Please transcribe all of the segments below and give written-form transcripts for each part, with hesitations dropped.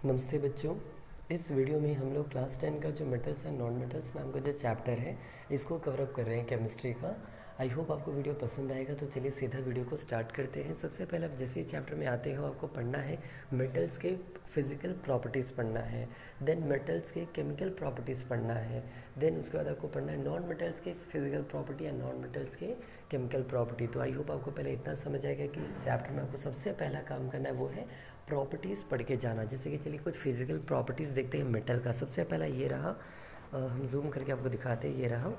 नमस्ते बच्चों। इस वीडियो में हम लोग क्लास 10 का जो मेटल्स एंड नॉन मेटल्स नाम का जो चैप्टर है इसको कवर अप कर रहे हैं केमिस्ट्री का। आई होप आपको वीडियो पसंद आएगा। तो चलिए सीधा वीडियो को स्टार्ट करते हैं। सबसे पहले आप जैसे ही चैप्टर में आते हो आपको पढ़ना है मेटल्स के फिजिकल प्रॉपर्टीज़ पढ़ना है, देन मेटल्स के केमिकल प्रॉपर्टीज़ पढ़ना है, देन उसके बाद आपको पढ़ना है नॉन मेटल्स के फिजिकल प्रॉपर्टी या नॉन मेटल्स के केमिकल प्रॉपर्टी। तो आई होप आपको पहले इतना समझ आएगा कि इस चैप्टर में आपको सबसे पहला काम करना है वो है प्रॉपर्टीज़ पढ़ के जाना। जैसे कि चलिए कुछ फिजिकल प्रॉपर्टीज़ देखते हैं मेटल का। सबसे पहला ये रहा, हम जूम करके आपको दिखाते हैं, ये रहा।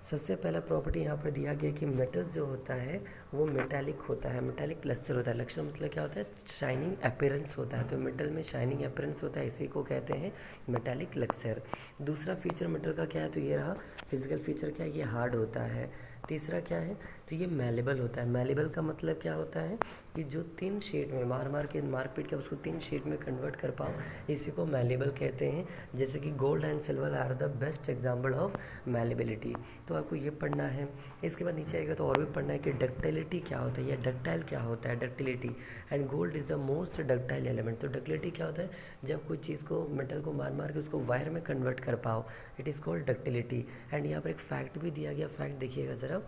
सबसे पहला प्रॉपर्टी यहाँ पर दिया गया कि मेटल्स जो होता है वो मेटालिक होता है, मेटालिक लस्टर होता है। लस्टर मतलब क्या होता है? शाइनिंग अपीयरेंस होता है। तो मेटल में शाइनिंग अपीयरेंस होता है, इसी को कहते हैं मेटालिक लस्टर। दूसरा फीचर मेटल का क्या है? तो ये रहा फिजिकल फीचर क्या है? ये हार्ड होता है। तीसरा क्या है? तो ये मैलेबल होता है। मैलेबल का मतलब क्या होता है कि जो 3 शीट में मार पीट के उसको 3 शीट में कन्वर्ट कर पाओ, इसी को मैलेबल कहते हैं। जैसे कि gold and silver are the best example of malleability. तो आपको ये पढ़ना है। इसके बाद नीचे आएगा तो और भी पढ़ना है कि डक्टिलिटी क्या होता है या डक्टाइल क्या होता है, ductility. And gold is the most ductile element. तो डक्टिलिटी क्या होता है? जब कोई चीज़ को मेटल को मार के उसको वायर में कन्वर्ट कर पाओ, it is called ductility. And यहाँ पर एक फैक्ट भी दिया गया। फैक्ट देखिएगा ज़रा।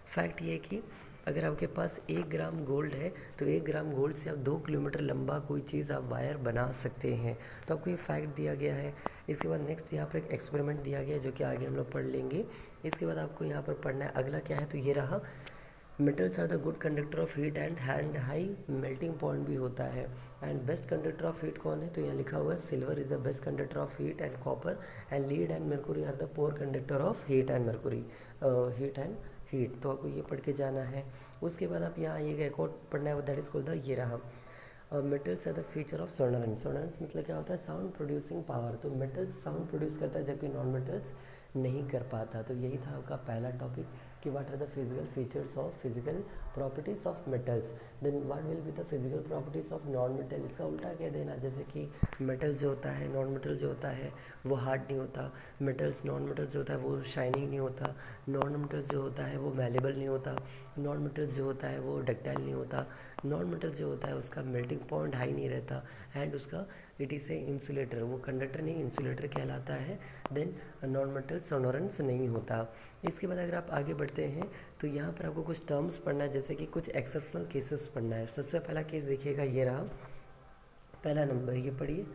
फैक्ट ये है कि अगर आपके पास 1 ग्राम गोल्ड है तो 1 ग्राम गोल्ड से आप 2 किलोमीटर लंबा कोई चीज़ आप वायर बना सकते हैं। तो आपको ये फैक्ट दिया गया है। इसके बाद नेक्स्ट यहाँ पर एक एक्सपेरिमेंट दिया गया है जो कि आगे हम लोग पढ़ लेंगे। इसके बाद आपको यहाँ पर पढ़ना है अगला क्या है? तो ये रहा, metals are the good conductor of heat and high melting point भी होता है। And best conductor of heat कौन है? तो यहाँ लिखा हुआ है silver is the best conductor of heat and copper and lead and mercury are the poor conductor of heat and mercury heat. तो आपको ये पढ़ के जाना है। उसके बाद आप यहाँ आइएगा, एक और पढ़ना है, दैट इज कॉल्ड द, ये रहा, metals are the feature of sonorance. Sonorance मतलब क्या होता है? Sound producing power. तो मेटल्स साउंड प्रोड्यूस करता है जबकि नॉन मेटल्स नहीं कर पाता। तो यही था आपका पहला टॉपिक कि what are the physical features of physical properties of metals. Then what will be the physical properties of non metal. इसका उल्टा कह देना, जैसे कि मेटल जो होता है, नॉन मेटल जो होता है वो हार्ड नहीं होता। मेटल्स नॉन मेटल्स जो होता है वो शाइनिंग नहीं होता। नॉन मेटल्स जो होता है वो मैलेबल नहीं होता। नॉन मेटल्स जो होता है वो डक्टाइल नहीं होता। नॉन मेटल जो होता है उसका मेल्टिंग पॉइंट हाई नहीं रहता। एंड उसका इट इज़ ए इंसुलेटर, वो कंडक्टर नहीं इंसुलेटर कहलाता है। देन नॉन मेटल सोनरेंस नहीं होता। इसके बाद अगर आप आगे बढ़ते हैं तो यहाँ पर आपको कुछ टर्म्स पढ़ना है, जैसे कि कुछ एक्सेप्शनल केसेस पढ़ना है। सबसे पहला केस देखिएगा, ये रहा पहला नंबर, ये पढ़िए।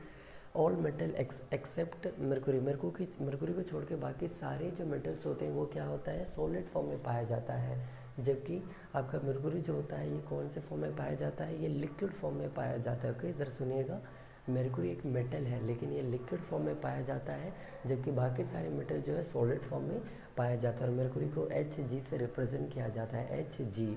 All metal except mercury. Mercury को छोड़ के बाकी सारे जो मेटल्स होते हैं वो क्या होता है? सॉलिड फॉर्म में पाया जाता है। जबकि आपका मर्कुरी जो होता है ये कौन से फॉर्म में पाया जाता है? ये लिक्विड फॉर्म में पाया जाता है। ओके, ज़रा सुनिएगा। मर्कुरी एक मेटल है लेकिन ये लिक्विड फॉर्म में पाया जाता है, जबकि बाकी सारे मेटल जो है सॉलिड फॉर्म में पाया जाता है। और मर्कुरी को Hg से रिप्रेजेंट किया जाता है, Hg।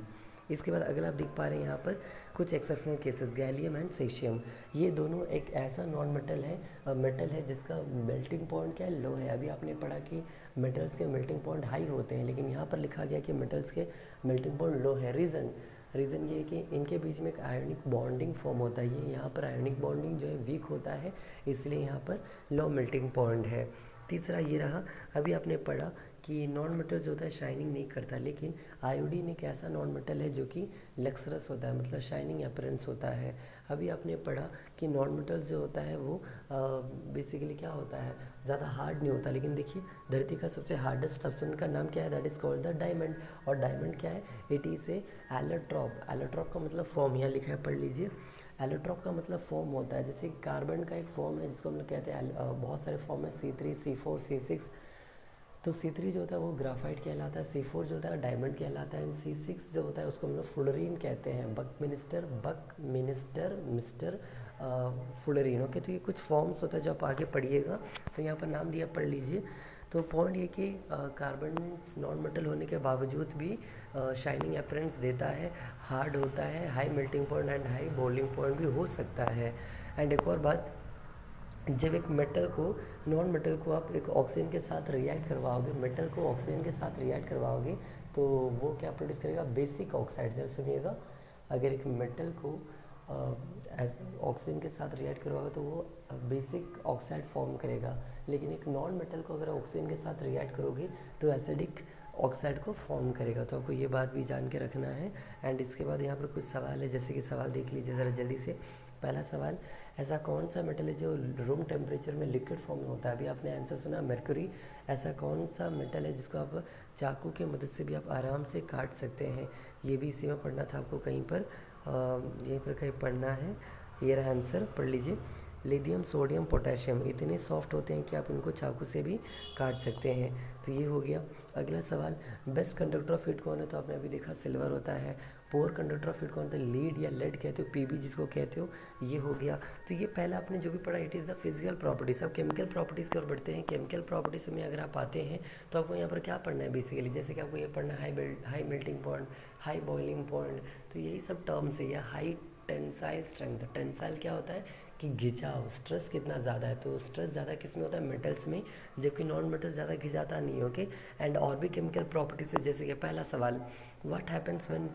इसके बाद अगला आप देख पा रहे हैं यहाँ पर कुछ एक्सेप्शनल केसेस, गैलियम एंड सेशियम। ये दोनों एक ऐसा नॉन मेटल है जिसका मेल्टिंग पॉइंट क्या है? लो है। अभी आपने पढ़ा कि मेटल्स के मेल्टिंग पॉइंट हाई होते हैं, लेकिन यहाँ पर लिखा गया कि मेटल्स के मेल्टिंग पॉइंट लो है। रीज़न ये है कि इनके बीच में एक आयोनिक बॉन्डिंग फॉर्म होता है। ये यहाँ पर आयोनिक बॉन्डिंग जो है वीक होता है, इसलिए यहाँ पर लो मेल्टिंग पॉइंट है। तीसरा ये रहा, अभी आपने पढ़ा कि नॉन मेटल जो होता है शाइनिंग नहीं करता, लेकिन आयोडीन एक ऐसा नॉन मेटल है जो कि लक्सरस होता है, मतलब शाइनिंग अपीयरेंस होता है। अभी आपने पढ़ा कि नॉन मेटल जो होता है वो बेसिकली क्या होता है? ज़्यादा हार्ड नहीं होता। लेकिन देखिए धरती का सबसे हार्डेस्ट सब्सटेंस का नाम क्या है? That is called the diamond. और डायमंड क्या है? It is a allotrope. Allotrope का मतलब फॉर्म, यहाँ लिखा है, पढ़ लीजिए। एलोट्रॉप का मतलब फॉर्म होता है। जैसे कार्बन का एक फॉर्म है जिसको हम लोग कहते हैं, बहुत सारे फॉर्म है, C3 C4 C6। तो C3 जो होता है वो ग्राफाइट कहलाता है, C4 जो होता है डायमंड कहलाता है, एंड C6 जो होता है उसको हम लोग फुलरीन कहते हैं। Mister fullerene. ओके, तो ये कुछ फॉर्म्स होता है जो आप आगे पढ़िएगा। तो यहाँ पर नाम दिया, पढ़ लीजिए। तो पॉइंट ये कि कार्बन नॉन मेटल होने के बावजूद भी शाइनिंग अपीयरेंस देता है, हार्ड होता है, high melting point and high boiling point भी हो सकता है। एंड एक और बात, जब एक मेटल को नॉन मेटल को आप एक ऑक्सीजन के साथ रिएक्ट करवाओगे, मेटल को ऑक्सीजन के साथ रिएक्ट करवाओगे तो वो क्या प्रोड्यूस करेगा? Basic oxide. जरा सुनिएगा, अगर एक मेटल को ऑक्सीजन के साथ रिएक्ट करवाओगे तो वो बेसिक ऑक्साइड फॉर्म करेगा, लेकिन एक नॉन मेटल को अगर ऑक्सीजन के साथ रिएक्ट करोगे तो एसिडिक ऑक्साइड को फॉर्म करेगा। तो आपको ये बात भी जान के रखना है। एंड इसके बाद यहाँ पर कुछ सवाल है, जैसे कि सवाल देख लीजिए ज़रा जल्दी से। पहला सवाल, ऐसा कौन सा मेटल है जो रूम टेम्परेचर में लिक्विड फॉर्म में होता है? अभी आपने आंसर सुना मरकरी। ऐसा कौन सा मेटल है जिसको आप चाकू की मदद से भी आप आराम से काट सकते हैं? ये भी इसी में पढ़ना था आपको कहीं पर, यहीं पर कहीं पढ़ना है। ये रहा आंसर, पढ़ लीजिए। लिथियम, सोडियम, पोटेशियम इतने सॉफ्ट होते हैं कि आप इनको चाकू से भी काट सकते हैं। तो ये हो गया। अगला सवाल, बेस्ट कंडक्टर ऑफ हीट कौन है? तो आपने अभी देखा सिल्वर होता है। पोर कंडक्टर ऑफ हीट कौन होता है? लीड या लेड कहते हो, पीबी जिसको कहते हो, ये हो गया। तो ये पहला आपने जो भी पढ़ा it is the physical properties. अब केमिकल प्रॉपर्टीज़ की ओर बढ़ते हैं। केमिकल प्रॉपर्टीज में अगर आप आते हैं तो आपको यहाँ पर क्या पढ़ना है बेसिकली, जैसे कि आपको ये पढ़ना है high melting point, high boiling point, तो यही सब टर्म्स है। या हाई टेंसाइल स्ट्रेंथ, टेंसाइल क्या होता है कि घिंचाव, स्ट्रेस कितना ज़्यादा है, तो स्ट्रेस ज़्यादा किस में होता है? मेटल्स में, जबकि नॉन मेटल्स ज़्यादा घिंचाता नहीं है। ओके, एंड और भी केमिकल प्रॉपर्टीज है, जैसे कि पहला सवाल, व्हाट हैपन्स व्हेन,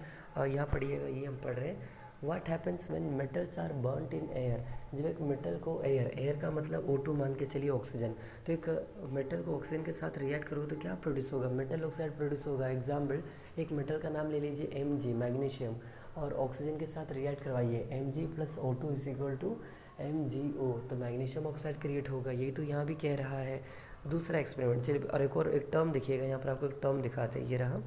यहाँ पढ़िएगा, ये हम पढ़ रहे हैं, what happens when metals are burned in air. जब एक मेटल को एयर का मतलब O2 मान के चलिए ऑक्सीजन, तो एक मेटल को ऑक्सीजन के साथ रिएक्ट करो तो क्या प्रोड्यूस होगा? मेटल ऑक्साइड प्रोड्यूस होगा। एग्जाम्पल, एक मेटल का नाम ले लीजिए Mg, मैग्नीशियम, और ऑक्सीजन के साथ रिएक्ट करवाइए, Mg + O2 = MgO, तो मैग्नीशियम ऑक्साइड क्रिएट होगा। यही तो यहाँ भी कह रहा है। दूसरा एक्सपेरिमेंट, चलिए और एक टर्म दिखिएगा, यहाँ पर आपको एक टर्म दिखाते हैं, ये रहा।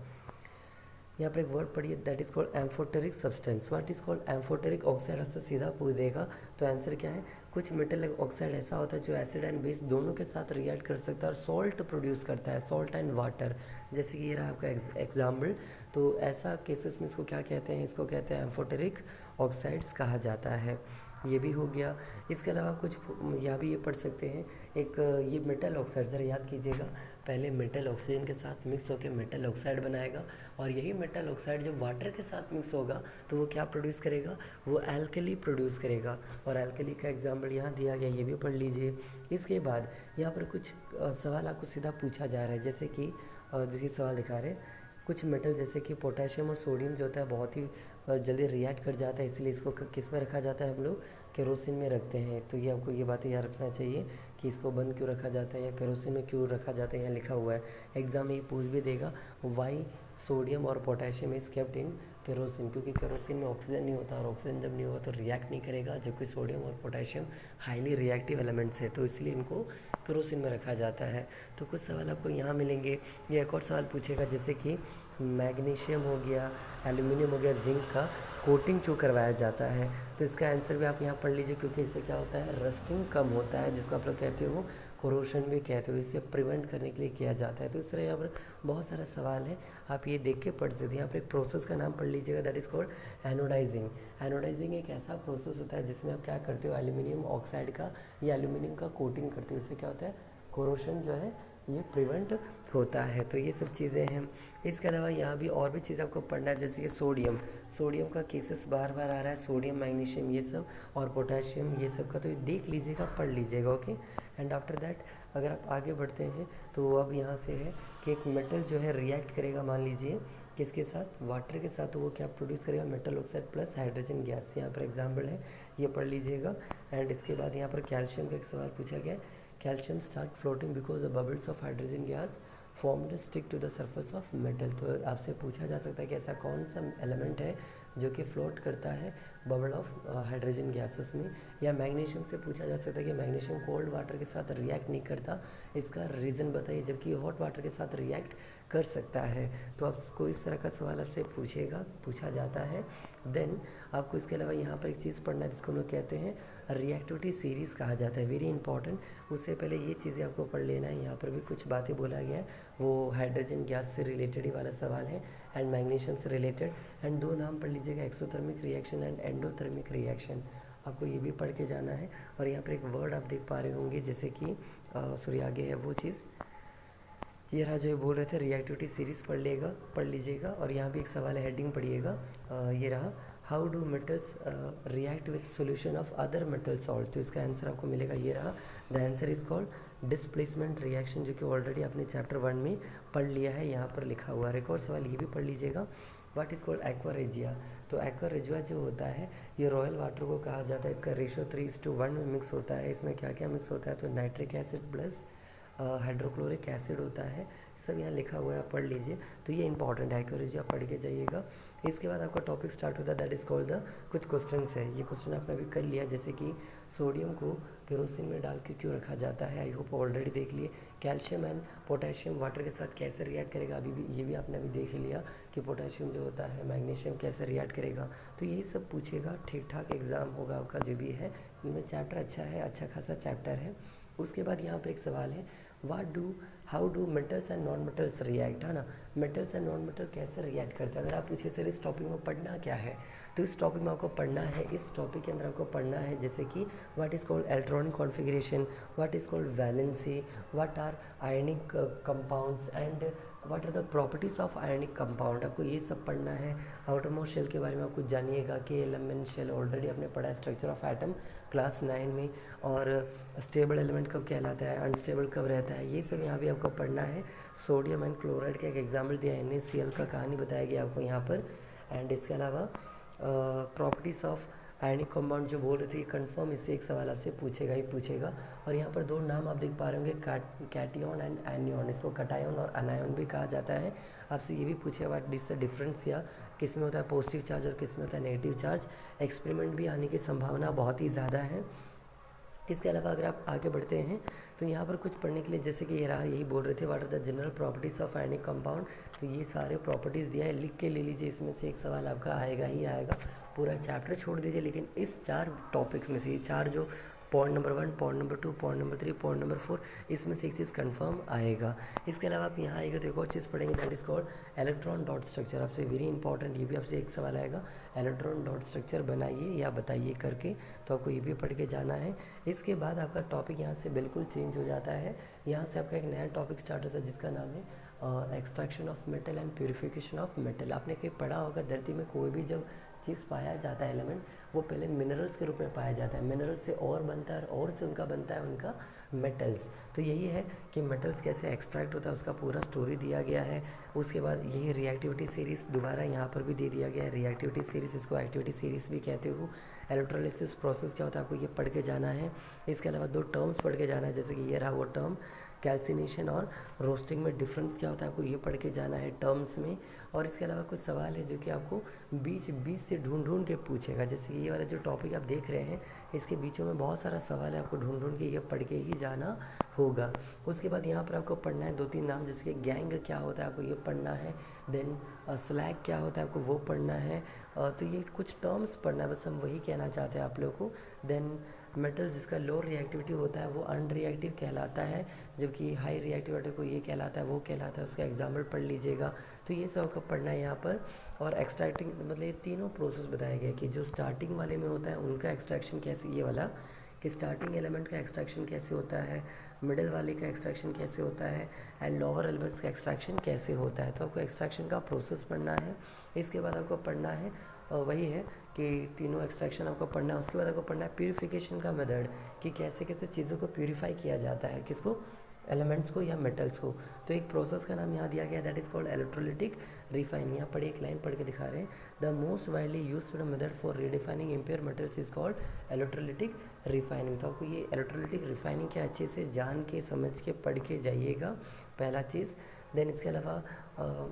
यहाँ पर एक वर्ड पढ़िए, that is called amphoteric substance. What is called amphoteric oxide? आपसे सीधा पूछ देगा तो आंसर क्या है? कुछ मेटल ऑक्साइड ऐसा होता है जो एसिड एंड बेस दोनों के साथ रिएक्ट कर सकता है और सॉल्ट प्रोड्यूस करता है, सॉल्ट एंड वाटर, जैसे कि ये रहा आपका एग्जाम्पल। तो ऐसा केसेस में इसको क्या कहते हैं? इसको कहते हैं एम्फोटेरिक ऑक्साइड्स कहा जाता है। ये भी हो गया। इसके अलावा कुछ यहाँ भी ये पढ़ सकते हैं, एक ये मेटल ऑक्साइड, ज़रा याद कीजिएगा, पहले मेटल ऑक्सीजन के साथ मिक्स होकर मेटल ऑक्साइड बनाएगा, और यही मेटल ऑक्साइड जब वाटर के साथ मिक्स होगा तो वो क्या प्रोड्यूस करेगा? वो एल्कली प्रोड्यूस करेगा, और एल्कली का एग्जाम्पल यहाँ दिया गया, ये भी पढ़ लीजिए। इसके बाद यहाँ पर कुछ सवाल आपको सीधा पूछा जा रहा है, जैसे कि देखिए सवाल दिखा रहे हैं, कुछ मेटल जैसे कि पोटेशियम और सोडियम जो होता है बहुत ही जल्दी रिएक्ट कर जाता है, इसलिए इसको किस में रखा जाता है? हम लोग केरोसिन में रखते हैं। तो ये आपको ये बातें याद रखना चाहिए कि इसको बंद क्यों रखा जाता है या केरोसिन में क्यों रखा जाता है, यहाँ लिखा हुआ है। एग्जाम में ये पूछ भी देगा, वाई सोडियम और potassium is kept in kerosene, क्योंकि केरोसिन में ऑक्सीजन नहीं होता, और ऑक्सीजन जब नहीं होगा तो रिएक्ट नहीं करेगा, जबकि सोडियम और पोटेशियम हाईली रिएक्टिव एलिमेंट्स है, तो इसलिए इनको केरोसिन में रखा जाता है। तो कुछ सवाल आपको यहाँ मिलेंगे। ये एक और सवाल पूछेगा, जैसे कि मैग्नीशियम हो गया, एल्यूमिनियम हो गया, जिंक का कोटिंग क्यों करवाया जाता है? तो इसका आंसर भी आप यहाँ पढ़ लीजिए, क्योंकि इससे क्या होता है? रस्टिंग कम होता है, जिसको आप लोग कहते हो कोरोशन भी कहते हो, इसे प्रिवेंट करने के लिए किया जाता है। तो इस तरह यहाँ पर बहुत सारा सवाल है, आप ये देख के पढ़ सकते हैं। यहाँ पर एक प्रोसेस का नाम पढ़ लीजिएगा, that is called anodizing. Anodizing एक ऐसा प्रोसेस होता है जिसमें आप क्या करते हो? एल्यूमिनियम ऑक्साइड का या एल्यूमिनियम का कोटिंग करते हो, इससे क्या होता है? कोरोशन जो है ये प्रिवेंट होता है। तो ये सब चीज़ें हैं। इसके अलावा यहाँ भी और भी चीज़ आपको पढ़ना है, जैसे कि सोडियम का केसेस बार बार आ रहा है, सोडियम, मैग्नीशियम ये सब, और पोटेशियम ये सब का, तो ये देख लीजिएगा, पढ़ लीजिएगा। ओके, एंड आफ्टर दैट अगर आप आगे बढ़ते हैं तो अब यहाँ से है कि एक मेटल जो है रिएक्ट करेगा, मान लीजिए किसके साथ? वाटर के साथ, तो वो क्या प्रोड्यूस करेगा? Metal oxide plus hydrogen gas. यहाँ पर एग्जाम्पल है, ये पढ़ लीजिएगा। एंड इसके बाद यहाँ पर कैल्शियम का एक सवाल पूछा गया है, calcium start floating because the bubbles of hydrogen gas formed stick to the surface of metal. तो आपसे पूछा जा सकता है कि ऐसा कौन सा एलिमेंट है जो कि फ्लोट करता है बबल ऑफ हाइड्रोजन गैसेस में। या मैग्नीशियम से पूछा जा सकता है कि मैग्नीशियम कोल्ड वाटर के साथ रिएक्ट नहीं करता, इसका रीज़न बताइए, जबकि हॉट वाटर के साथ रिएक्ट कर सकता है। तो आपको इस तरह का सवाल आपसे पूछा जाता है। देन आपको इसके अलावा यहाँ पर एक चीज़ पढ़ना है जिसको हम लोग कहते हैं रिएक्टिविटी सीरीज़ कहा जाता है, वेरी इंपॉर्टेंट। उससे पहले ये चीज़ें आपको पढ़ लेना है। यहाँ पर भी कुछ बातें बोला गया है, वो हाइड्रोजन गैस से रिलेटेड ही वाला सवाल है, एंड मैग्नीशियम से रिलेटेड। एंड दो नाम पढ़ लीजिएगा, exothermic reaction and endothermic reaction, आपको ये भी पढ़ के जाना है। और यहाँ पर एक वर्ड आप देख पा रहे होंगे, जैसे कि सॉरी आगे है वो चीज़, ये रहा जो बोल रहे थे रिएक्टिविटी सीरीज़ पढ़ लीजिएगा। और यहाँ भी एक सवाल है, हेडिंग पढ़िएगा, ये रहा, how do metals react with solution of other metal salt. तो इसका आंसर आपको मिलेगा, ये रहा, the answer is called displacement reaction, जो कि ऑलरेडी आपने चैप्टर 1 में पढ़ लिया है, यहाँ पर लिखा हुआ है। एक और सवाल ये भी पढ़ लीजिएगा, what is called aqua regia. तो एक्वा रेजिया जो होता है ये रॉयल वाटर को कहा जाता है, इसका रेशो 3:1 में मिक्स होता है। इसमें क्या क्या मिक्स होता है? तो nitric acid plus hydrochloric acid होता है, सब यहाँ लिखा हुआ है, आप पढ़ लीजिए। तो ये इंपॉर्टेंट है, एक्यूरेसी आप पढ़ के जाइएगा। इसके बाद आपका टॉपिक स्टार्ट होता है, दैट इज़ कॉल्ड द कुछ क्वेश्चन है। ये क्वेश्चन आपने अभी कर लिया, जैसे कि सोडियम को केरोसिन में डाल के क्यों रखा जाता है, आई होप ऑलरेडी देख लिए। कैल्शियम एंड पोटेशियम वाटर के साथ कैसे रिएक्ट करेगा, अभी भी ये भी आपने अभी देख लिया कि पोटेशियम जो होता है मैग्नीशियम कैसे रिएक्ट करेगा। तो यही सब पूछेगा, ठीक ठाक एग्जाम होगा आपका जो भी है। इनमें चैप्टर अच्छा है, अच्छा खासा चैप्टर है। उसके बाद यहाँ पर एक सवाल है, how do metals and non metals react, है ना। मेटल्स एंड नॉन मेटल कैसे रिएक्ट करते हैं। अगर आप पूछे सर इस टॉपिक में पढ़ना क्या है, तो इस टॉपिक में आपको पढ़ना है, इस टॉपिक के अंदर आपको पढ़ना है जैसे कि what is called electronic configuration, what is called valency, what are ionic compounds and what are the properties of ionic compound. आपको ये सब पढ़ना है। आउटरमोस्ट शेल के बारे में आपको जानिएगा कि एलिमेंट शेल ऑलरेडी आपने पढ़ा है, स्ट्रक्चर ऑफ एटम क्लास 9 में, और स्टेबल एलिमेंट कब कहलाता है, अनस्टेबल कब रहता है, ये सब यहाँ भी आपको पढ़ना है। सोडियम एंड क्लोराइड का एक एग्जाम्पल दिया, NaCl का कहानी बताया गया आपको यहाँ पर। एंड इसके अलावा प्रॉपर्टीज़ ऑफ आयनिक कंपाउंड जो बोल रहे थे कंफर्म, इससे एक सवाल आपसे पूछेगा ही पूछेगा। और यहाँ पर दो नाम आप देख पा रहे होंगे, कैटियन एंड एनियन, इसको कटायन और अनायन भी कहा जाता है। आपसे ये भी पूछेगा व्हाट दिस डिफरेंस, या किस में होता है पॉजिटिव चार्ज और किस में होता है नेगेटिव चार्ज। एक्सपेरिमेंट भी आने की संभावना बहुत ही ज़्यादा है। इसके अलावा अगर आप आगे बढ़ते हैं तो यहाँ पर कुछ पढ़ने के लिए, जैसे कि ये रहा, यही बोल रहे थे what are the general properties of ionic compound. तो ये सारे प्रॉपर्टीज़ दिया है, लिख के ले लीजिए, इसमें से एक सवाल आपका आएगा ही आएगा। पूरा चैप्टर छोड़ दीजिए, लेकिन इस 4 टॉपिक्स में से, ये 4 जो point number 1, point number 2, point number 3, point number 4, इसमें से एक चीज़ कंफर्म आएगा। इसके अलावा आप यहाँ आएगा तो एक और चीज़ पढ़ेंगे, that is called electron dot structure. आपसे वेरी इंपॉर्टेंट, ये भी आपसे एक सवाल आएगा, इलेक्ट्रॉन डॉट स्ट्रक्चर बनाइए या बताइए करके, तो आपको ये भी पढ़ के जाना है। इसके बाद आपका टॉपिक यहाँ से बिल्कुल चेंज हो जाता है। यहाँ से आपका एक नया टॉपिक स्टार्ट होता है जिसका नाम है extraction of metal and purification of metal. आपने कहीं पढ़ा होगा, धरती में कोई भी जब चीज़ पाया जाता है एलिमेंट, वो पहले मिनरल्स के रूप में पाया जाता है, मिनरल से और बनता है और से उनका बनता है उनका मेटल्स। तो यही है कि मेटल्स कैसे एक्सट्रैक्ट होता है, उसका पूरा स्टोरी दिया गया है। उसके बाद यही रिएक्टिविटी सीरीज़ दोबारा यहाँ पर भी दे दिया गया है, रिएक्टिविटी सीरीज़, इसको एक्टिविटी सीरीज़ भी कहते हो। इलेक्ट्रोलिसिस प्रोसेस क्या होता है आपको ये पढ़ के जाना है। इसके अलावा 2 टर्म्स पढ़ के जाना है, जैसे कि ये रहा वो टर्म कैल्सिनेशन और रोस्टिंग में डिफरेंस क्या होता है आपको ये पढ़ के जाना है टर्म्स में। और इसके अलावा कुछ सवाल है जो कि आपको बीच से ढूंढ के पूछेगा, जैसे कि ये वाला जो टॉपिक आप देख रहे हैं इसके बीचों में बहुत सारा सवाल है, आपको ढूंढ के ये पढ़ के ही जाना होगा। उसके बाद यहाँ पर आपको पढ़ना है 2-3 नाम, जैसे कि गैंग क्या होता है आपको ये पढ़ना है, देन स्लैग क्या होता है आपको वो पढ़ना है। तो ये कुछ टर्म्स पढ़ना है, बस हम वही कहना चाहते हैं आप लोगों को। देन मेटल जिसका लो रिएक्टिविटी होता है वो अनरिएक्टिव कहलाता है, जबकि हाई रिएक्टिविटी को ये कहलाता है, वो कहलाता है, उसका एग्जाम्पल पढ़ लीजिएगा। तो ये सब आपको पढ़ना है यहाँ पर। और एक्सट्रैक्टिंग मतलब ये तीनों प्रोसेस बताया गया कि जो स्टार्टिंग वाले में होता है उनका एक्सट्रैक्शन कैसे, ये वाला कि स्टार्टिंग एलिमेंट का एक्सट्रैक्शन कैसे होता है, मिडिल वाले का एक्सट्रैक्शन कैसे होता है, एंड लोअर एलिमेंट्स का एक्सट्रैक्शन कैसे होता है। तो आपको एक्सट्रैक्शन का प्रोसेस पढ़ना है। इसके बाद आपको पढ़ना है वही है कि तीनों एक्सट्रैक्शन आपको पढ़ना है। उसके बाद आपको पढ़ना है प्यूरिफिकेशन का मेथड, कि कैसे कैसे चीज़ों को प्यूरिफाई किया जाता है, किसको, एलिमेंट्स को या मेटल्स को। तो एक प्रोसेस का नाम यहाँ दिया गया, that is called electrolytic refining. यहाँ पढ़िए, एक लाइन पढ़ के दिखा रहे हैं, the most widely used method for redefining impure metals is called electrolytic refining. तो आपको ये इलेक्ट्रोलिटिक रिफाइनिंग क्या अच्छे से जान के समझ के पढ़ के जाइएगा, पहला चीज़। देन इसके अलावा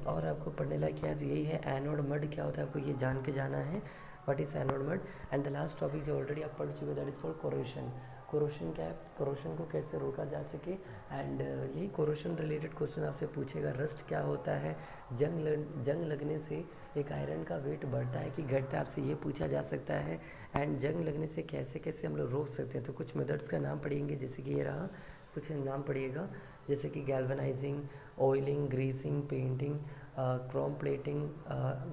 और आपको पढ़ने लायक क्या है, तो यही है एनोड मड क्या होता है, आपको ये जान के जाना है, what is anode mud. And the last topic जो ऑलरेडी आप पढ़ चुके, that is called corrosion. Corrosion क्या है, कोरोशन को कैसे रोका जा सके, एंड यही कोरोशन रिलेटेड क्वेश्चन आपसे पूछेगा। रस्ट क्या होता है, जंग लगने से एक आयरन का वेट बढ़ता है कि घटता है, आपसे ये पूछा जा सकता है। एंड जंग लगने से कैसे कैसे हम लोग रोक सकते हैं, तो कुछ मेथड्स का नाम पढ़ेंगे, जैसे कि ये रहा, कुछ नाम पढ़िएगा, जैसे कि galvanizing, oiling, greasing, painting, chrome plating,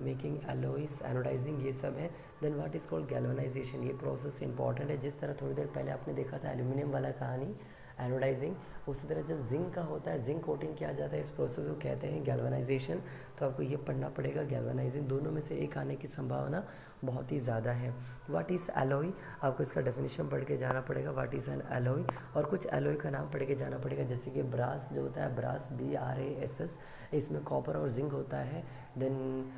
making alloys, anodizing, ये सब है। Then what is called galvanization, ये प्रोसेस इंपॉर्टेंट है। जिस तरह थोड़ी देर पहले आपने देखा था एल्यूमिनियम वाला कहानी एनोडाइजिंग, उसी तरह जब जिंक का होता है, जिंक कोटिंग किया जाता है, इस प्रोसेस को कहते हैं गैल्वनाइजेशन। तो आपको ये पढ़ना पड़ेगा, गैल्वनाइजिंग, दोनों में से एक आने की संभावना बहुत ही ज़्यादा है। व्हाट इज़ एलॉय, आपको इसका डेफिनेशन पढ़ के जाना पड़ेगा, व्हाट इज़ एन एलॉय। और कुछ एलॉय का नाम पढ़ के जाना पड़ेगा, जैसे कि ब्रास जो होता है, ब्रास BRASS, इसमें कॉपर और जिंक होता है। देन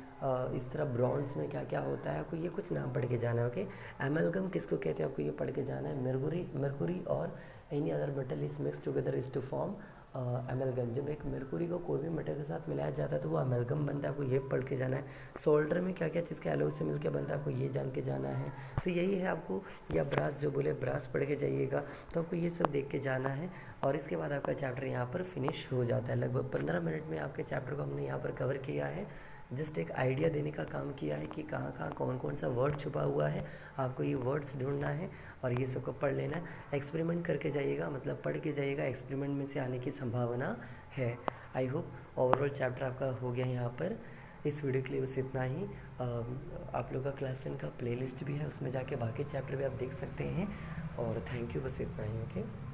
इस तरह ब्रॉन्ज में क्या क्या होता है, आपको ये कुछ नाम पढ़ के जाना है। ओके, एमलगम किसको कहते हैं, आपको ये पढ़ के जाना है। मरकुरी और any other metal is mix together is to form amalgam. जब एक मरकुरी को कोई भी मेटल के साथ मिलाया जाता है तो वो अमेलगम बनता है, आपको ये पढ़ के जाना है। सोल्डर में क्या क्या चीज़ के एलॉय से मिलकर बनता है, आपको ये जान के जाना है। तो यही है आपको, या ब्रास जो बोले ब्रास पढ़ के जाइएगा, तो आपको ये सब देख के जाना है। और इसके बाद आपका चैप्टर यहाँ पर फिनिश हो जाता है। लगभग 15 मिनट में आपके चैप्टर को हमने यहाँ पर कवर किया है। जस्ट एक आइडिया देने का काम किया है कि कहाँ कहाँ कौन कौन सा वर्ड छुपा हुआ है, आपको ये वर्ड्स ढूंढना है और ये सबको पढ़ लेना है। एक्सपेरिमेंट करके जाइएगा, मतलब पढ़ के जाइएगा, एक्सपेरिमेंट में से आने की संभावना है। आई होप ओवरऑल चैप्टर आपका हो गया यहाँ पर। इस वीडियो के लिए बस इतना ही। आप लोग का क्लास 10 का प्लेलिस्ट भी है, उसमें जाके बाकी चैप्टर भी आप देख सकते हैं। और थैंक यू, बस इतना ही। ओके।